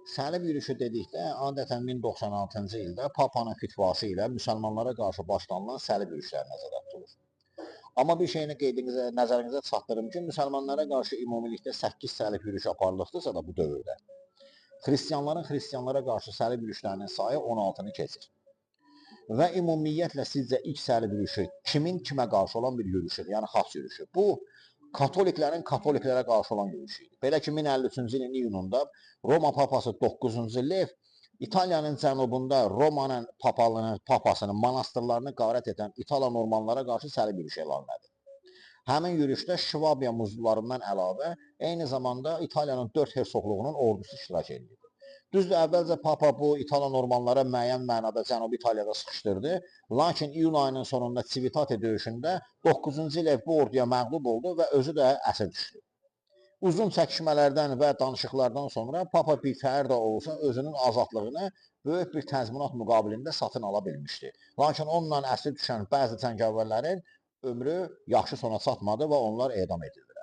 Səlib yürüyüşü dedikdə, adətən 1096-cı ildə Papanın fitvası ilə müsəlmanlara qarşı başlanılan səlib yürüyüşləri nəzərdə tutulur. Amma bir şeyini nəzərinizə çatdırım ki, müsəlmanlara qarşı ümumilikdə 8 səlib yürüyüşü aparılıbdırsa da bu dövrdə, xristianlara qarşı səlib yürüyüşlərinin sayı 16-nı keçir. Və ümumiyyətlə sizcə ilk səlib yürüyüşü kimin kimə qarşı olan bir yürüyüşüdür, yəni xaç yürüyüşü. Bu, katoliklərin katoliklərə qarşı olan yürüyüşü idi. Belə ki, 1053-cü ilin iyununda Roma papası 9-cu Lev İtaliyanın cənubunda Romanın papasının monastırlarını qarət edən İtala Normanlara qarşı səlib yürüyüşü elan edir. Həmin yürüyüşdə Şvabiya muzlularından əlavə, eyni zamanda İtaliyanın 4 hersoqluğunun ordusu iştirak edir. Düzdür, əvvəlcə Papa bu İtala Normanlara müəyyən mənada Cənubi İtaliyada sıxışdırdı. Lakin iyun ayının sonunda Civitate döyüşündə 9-cu Lev bu orduya məğlub oldu və özü də əsir düşdü. Uzun çəkişmələrdən və danışıqlardan sonra Papa birtəhər də olsa özünün azadlığını böyük bir təzminat müqabilində satın ala bilmişdi. Lakin onunla əsir düşən bəzi cəngavərlərin ömrü yaxşı sona çatmadı və onlar edam edildi.